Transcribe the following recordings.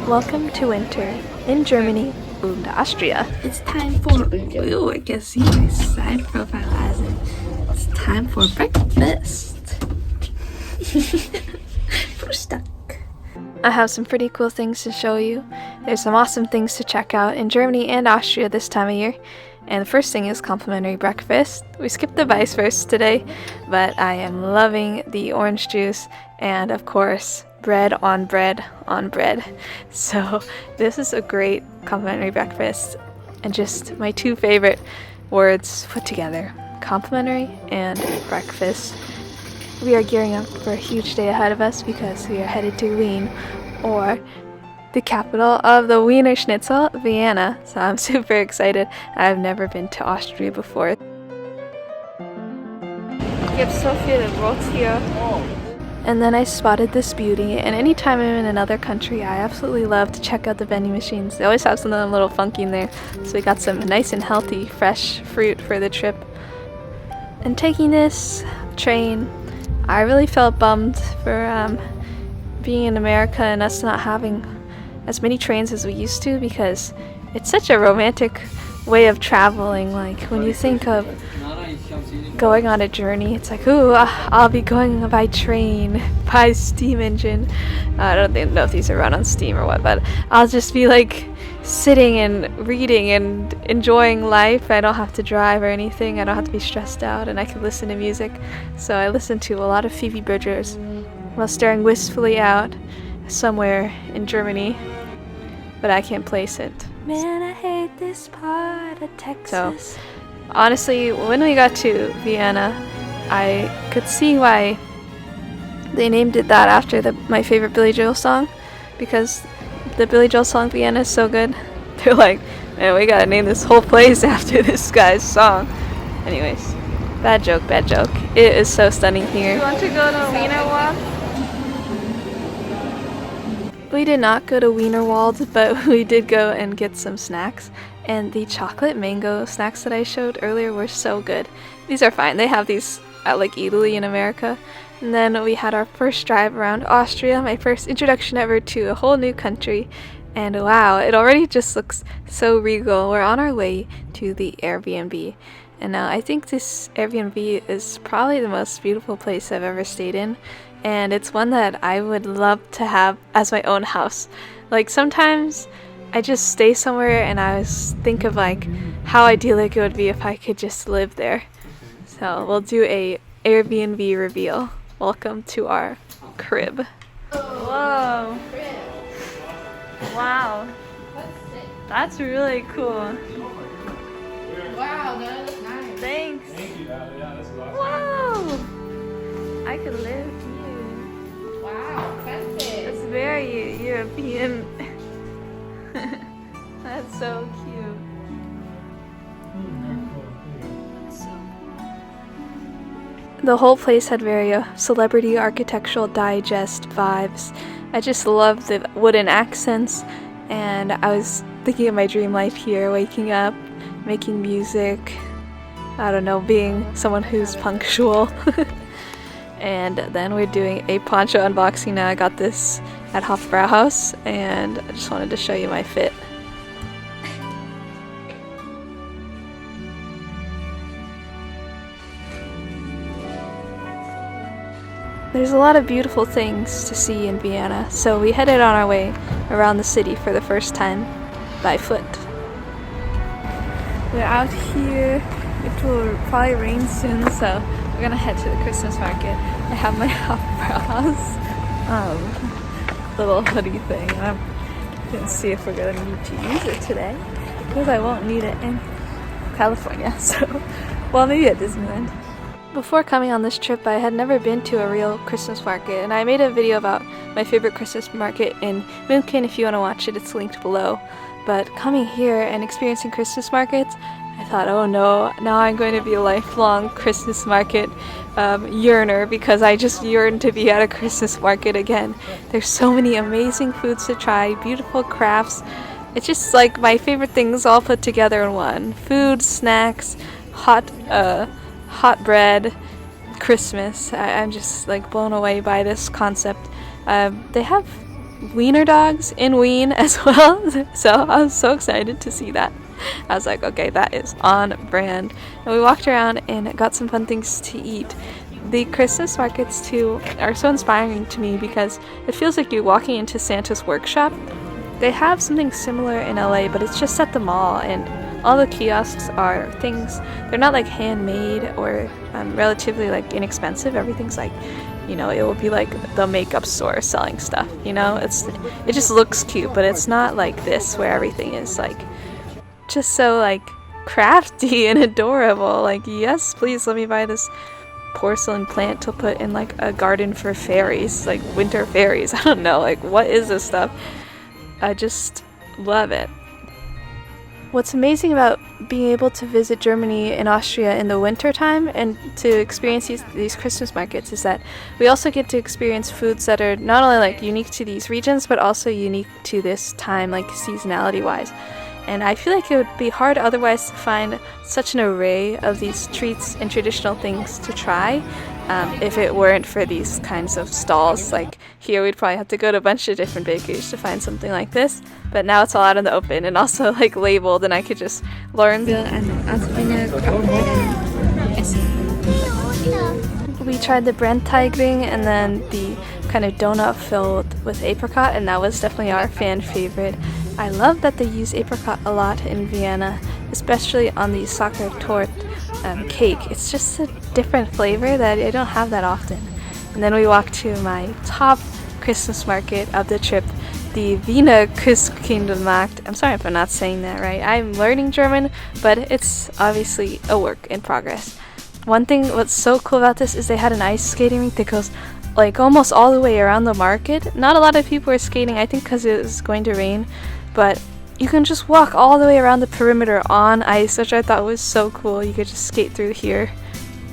Welcome to winter in Germany and Austria. It's time for, I can see my side profile as it. It's time for breakfast. Frühstück. I have some pretty cool things to show you. There's some awesome things to check out in Germany and Austria this time of year. And the first thing is complimentary breakfast. We skipped the Weisswurst today, but I am loving the orange juice and, of course, bread on bread on bread. So this is a great complimentary breakfast, and just my two favorite words put together: complimentary and breakfast. We are gearing up for a huge day ahead of us because we are headed to Wien, or the capital of the Wiener Schnitzel, Vienna. So I'm super excited. I've never been to Austria before. You have so viele Brots here. And then I spotted this beauty, and anytime I'm in another country, I absolutely love to check out the vending machines. They always have something a little funky in there. So we got some nice and healthy, fresh fruit for the trip. And taking this train, I really felt bummed for being in America and us not having as many trains as we used to, because it's such a romantic way of traveling. Like, when you think of going on a journey, it's like, ooh, I'll be going by train, by steam engine. I don't know if these are run on steam or what, but I'll just be like sitting and reading and enjoying life. I don't have to drive or anything. I don't have to be stressed out, and I can listen to music. So I listened to a lot of Phoebe Bridgers while staring wistfully out somewhere in Germany, but I can't place it. Man, I hate this part of Texas. So honestly, when we got to Vienna, I could see why they named it that after my favorite Billy Joel song, because the Billy Joel song Vienna is so good. They're like, man, we gotta name this whole place after this guy's song. Anyways, bad joke, bad joke. It is so stunning here. You want to go to Wiener Wall? We did not go to Wienerwald, but we did go and get some snacks. And the chocolate mango snacks that I showed earlier were so good. These are fine. They have these at like Italy in America. And then we had our first drive around Austria, my first introduction ever to a whole new country. And wow, it already just looks so regal. We're on our way to the Airbnb. And now I think this Airbnb is probably the most beautiful place I've ever stayed in. And it's one that I would love to have as my own house. Like, sometimes I just stay somewhere and I think of like how idyllic it would be if I could just live there. So we'll do a Airbnb reveal. Welcome to our crib. Whoa. Wow. That's really cool. Wow, that looks nice. Thanks. Thank you, Dad. Yeah, that's awesome. Whoa. I could live here. Wow, fancy. It's very European. That's so cute. The whole place had very Celebrity Architectural Digest vibes. I just love the wooden accents, and I was thinking of my dream life here, waking up, making music, I don't know, being someone who's punctual. And then we're doing a poncho unboxing now. I got this at Hofbrauhaus, and I just wanted to show you my fit. There's a lot of beautiful things to see in Vienna, so we headed on our way around the city for the first time by foot. We're out here. It will probably rain soon, so we're gonna head to the Christmas market. I have my Hofbrauhaus little hoodie thing. I'm gonna see if we're gonna need to use it today, because I won't need it in California. So, well, maybe at Disneyland. Before coming on this trip, I had never been to a real Christmas market, and I made a video about my favorite Christmas market in München. If you want to watch it, it's linked below. But coming here and experiencing Christmas markets, I thought, oh no, now I'm going to be a lifelong Christmas market yearner, because I just yearn to be at a Christmas market again. There's so many amazing foods to try, beautiful crafts. It's just like my favorite things all put together in one. Food, snacks, hot bread, Christmas. I'm just like blown away by this concept. They have wiener dogs in Wien as well. So I was so excited to see that. I was like, okay, that is on brand. And we walked around and got some fun things to eat. The Christmas markets too are so inspiring to me because it feels like you're walking into Santa's workshop. They have something similar in LA, but it's just at the mall, and all the kiosks are things, they're not like handmade or relatively like inexpensive. Everything's like, you know, it will be like the makeup store selling stuff, you know? It just looks cute, but it's not like this where everything is like just so like crafty and adorable. Like, yes, please let me buy this porcelain plant to put in like a garden for fairies, like winter fairies. I don't know, like what is this stuff? I just love it. What's amazing about being able to visit Germany and Austria in the winter time and to experience these Christmas markets is that we also get to experience foods that are not only like unique to these regions but also unique to this time, like seasonality wise. And I feel like it would be hard otherwise to find such an array of these treats and traditional things to try if it weren't for these kinds of stalls. Like here we'd probably have to go to a bunch of different bakeries to find something like this, but now it's all out in the open and also like labeled, and I could just learn. We tried the Brandteigring and then the kind of donut filled with apricot, and that was definitely our fan favorite. I love that they use apricot a lot in Vienna, especially on the Sacher Torte cake. It's just a different flavor that I don't have that often. And then we walked to my top Christmas market of the trip, the Vienna Christkindlmarkt. I'm sorry if I'm not saying that right. I'm learning German, but it's obviously a work in progress. One thing what's so cool about this is they had an ice skating rink that goes like almost all the way around the market. Not a lot of people were skating, I think because it was going to rain, but you can just walk all the way around the perimeter on ice, which I thought was so cool. You could just skate through here.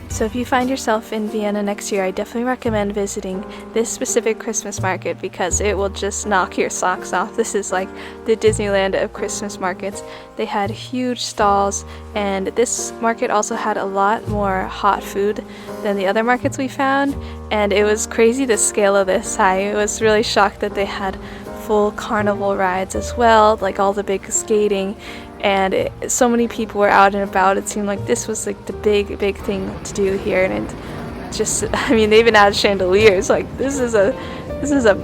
So if you find yourself in Vienna next year, I definitely recommend visiting this specific Christmas market because it will just knock your socks off. This is like the Disneyland of Christmas markets. They had huge stalls, and this market also had a lot more hot food than the other markets we found, and it was crazy the scale of this. I was really shocked that they had full carnival rides as well, like all the big skating, and so many people were out and about. It seemed like this was like the big thing to do here, and it just, I mean, they even had chandeliers. Like this is a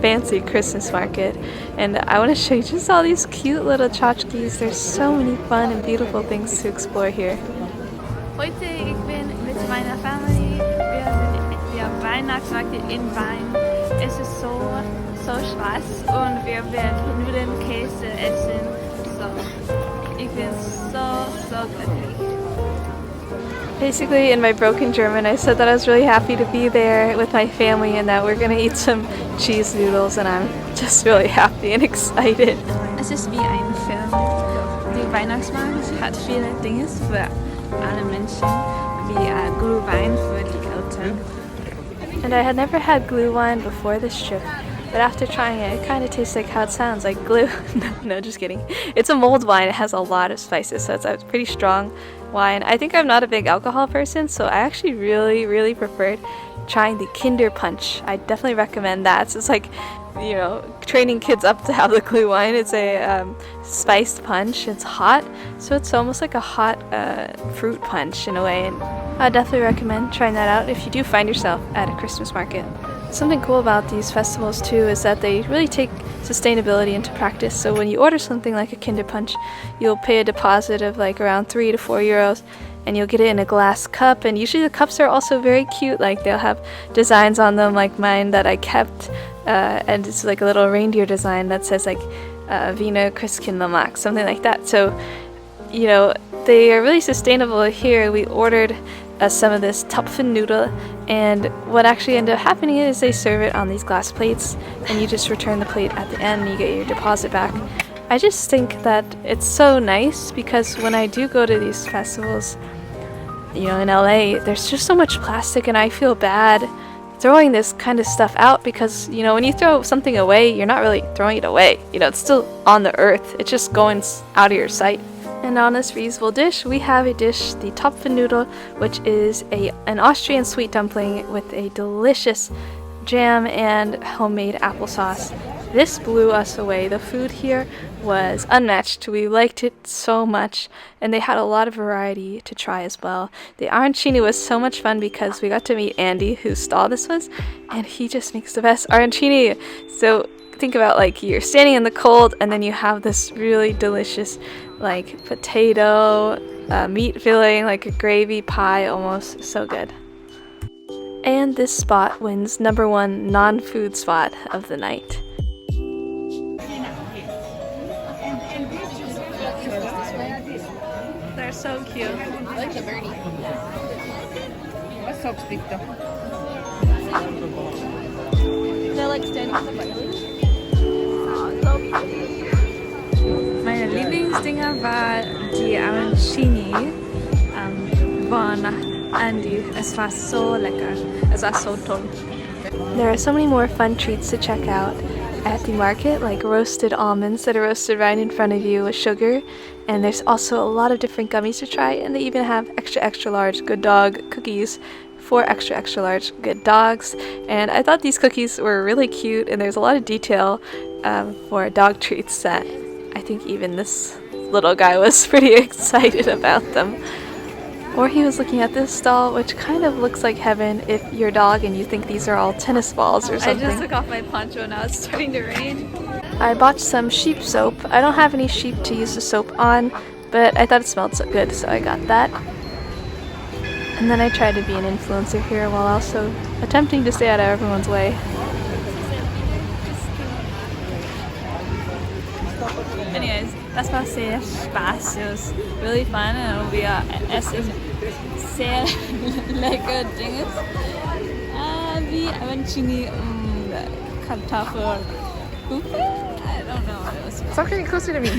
fancy Christmas market, and I want to show you just all these cute little tchotchkes. There's so many fun and beautiful things to explore here. Heute ik ben met mijn familie wir Weihnachtsmarkt in Wein. Es ist so Spaß und wir werden Nudeln, Käse essen. So, ich bin so glücklich. Basically, in my broken German, I said that I was really happy to be there with my family and that we're gonna eat some cheese noodles, and I'm just really happy and excited. Es ist wie ein Film. Der Weihnachtsmarkt hat viele Dinge für alle Menschen, wie Glühwein für die Eltern. And I had never had Glühwein before this trip, but after trying it, it kind of tastes like how it sounds, like glue. No, just kidding. It's a mulled wine. It has a lot of spices, so it's a pretty strong wine. I think I'm not a big alcohol person, so I actually really preferred trying the Kinder Punch. I definitely recommend that. So it's like, you know, training kids up to have the Glühwein. It's a spiced punch. It's hot, so it's almost like a hot fruit punch in a way. And I definitely recommend trying that out if you do find yourself at a Christmas market. Something cool about these festivals too is that they really take sustainability into practice. So when you order something like a Kinder Punch, you'll pay a deposit of like around 3 to 4 euros, and you'll get it in a glass cup. And usually the cups are also very cute. Like they'll have designs on them, like mine that I kept, and it's like a little reindeer design that says like Wiener Christkindlmarkt, something like that. So, you know, they are really sustainable here. We ordered some of this Topfennoodle, and what actually ended up happening is they serve it on these glass plates, and you just return the plate at the end and you get your deposit back. I just think that it's so nice because when I do go to these festivals, you know, in LA, there's just so much plastic, and I feel bad throwing this kind of stuff out because, you know, when you throw something away, you're not really throwing it away. You know, it's still on the earth. It's just going out of your sight. And on this reusable dish, we have a dish, the Topfennoodle, which is an Austrian sweet dumpling with a delicious jam and homemade applesauce. This blew us away. The food here was unmatched. We liked it so much, and they had a lot of variety to try as well. The arancini was so much fun because we got to meet Andy, whose stall this was, and he just makes the best arancini. So think about like you're standing in the cold, and then you have this really delicious like potato meat filling, like a gravy pie almost. So good. And this spot wins #1 non-food spot of the night. They're so cute. I like the birdie. What's up, Victor? They're like standing on the barley. Meine Lieblingsdinger war die Arancini von Andy. Es war so lecker. Es war so toll. There are so many more fun treats to check out at the market, like roasted almonds that are roasted right in front of you with sugar. And there's also a lot of different gummies to try, and they even have extra large good dog cookies for extra large good dogs. And I thought these cookies were really cute, and there's a lot of detail for dog treats that I think even this little guy was pretty excited about them. Or he was looking at this stall, which kind of looks like heaven if you're a dog and you think these are all tennis balls or something. I just took off my poncho and now it's starting to rain. I bought some sheep soap. I don't have any sheep to use the soap on, but I thought it smelled so good, so I got that. And then I tried to be an influencer here while also attempting to stay out of everyone's way. Anyways, das war sehr Spaß. It was really fun and wir essen sehr lecker Dinge. Wie Arancini und Kartoffelbuffet? I don't know what it was. Sacher, get closer to me.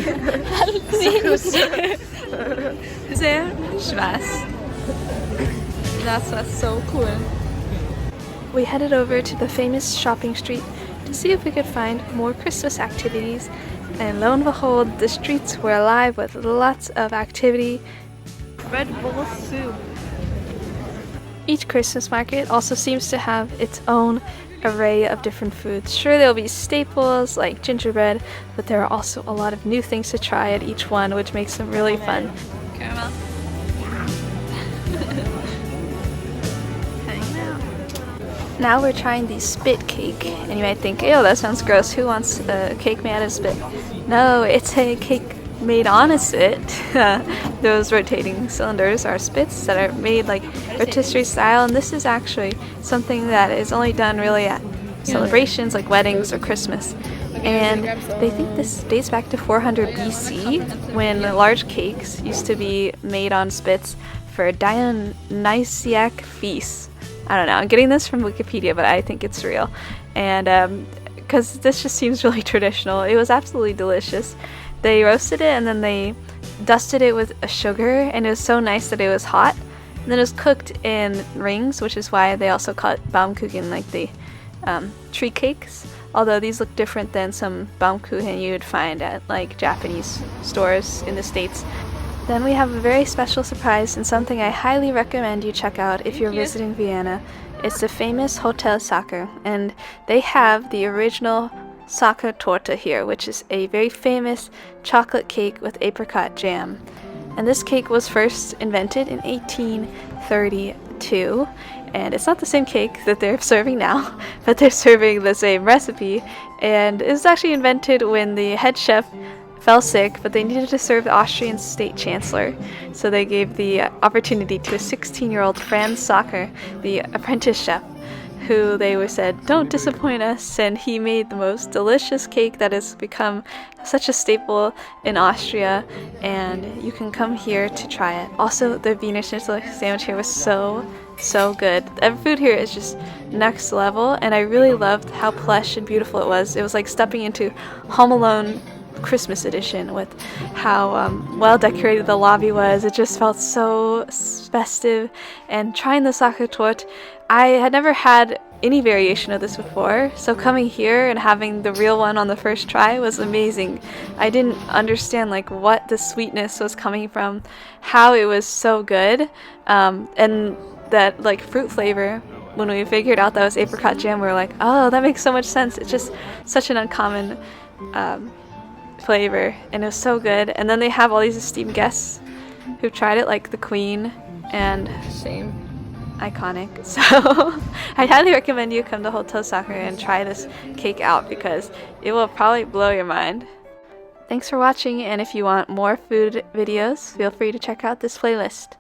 Sehr Spaß. That was so cool. We headed over to the famous shopping street to see if we could find more Christmas activities, and lo and behold, the streets were alive with lots of activity. Red Bull soup. Each Christmas market also seems to have its own array of different foods. Sure, there'll be staples like gingerbread, but there are also a lot of new things to try at each one, which makes them really fun. Caramel. Now we're trying the spit cake, and you might think, ew, that sounds gross. Who wants a cake made out of spit? No, it's a cake made on a spit. Those rotating cylinders are spits that are made like rotisserie style, and this is actually something that is only done really at celebrations like weddings or Christmas. And they think this dates back to 400 BC, when large cakes used to be made on spits for Dionysiac feasts. I don't know, I'm getting this from Wikipedia, but I think it's real. And because this just seems really traditional. It was absolutely delicious. They roasted it and then they dusted it with a sugar, and it was so nice that it was hot. And then it was cooked in rings, which is why they also call it Baumkuchen, like the tree cakes. Although these look different than some Baumkuchen you would find at like Japanese stores in the States. Then we have a very special surprise and something I highly recommend you check out if you're visiting Vienna. It's the famous Hotel Sacher, and they have the original Sacher Torte here, which is a very famous chocolate cake with apricot jam. And this cake was first invented in 1832, and it's not the same cake that they're serving now, but they're serving the same recipe. And it was actually invented when the head chef fell sick, but they needed to serve the Austrian state chancellor, so they gave the opportunity to a 16-year-old Franz Sacher, the apprentice chef, who they were said, don't disappoint us, and he made the most delicious cake that has become such a staple in Austria, and you can come here to try it. Also, the Wiener Schnitzel sandwich here was so good. The food here is just next level, and I really loved how plush and beautiful it was. It was like stepping into Home Alone Christmas edition with how well decorated the lobby was. It just felt so festive. And trying the Sacher Torte, I had never had any variation of this before, so coming here and having the real one on the first try was amazing. I didn't understand like what the sweetness was coming from, how it was so good, and that like fruit flavor when we figured out that was apricot jam, we were like, oh, that makes so much sense. It's just such an uncommon flavor, and it was so good. And then they have all these esteemed guests who've tried it, like the Queen, and Same. iconic. So I highly recommend you come to Hotel Sacher and try this cake out because it will probably blow your mind. Thanks for watching, and if you want more food videos, feel free to check out this playlist.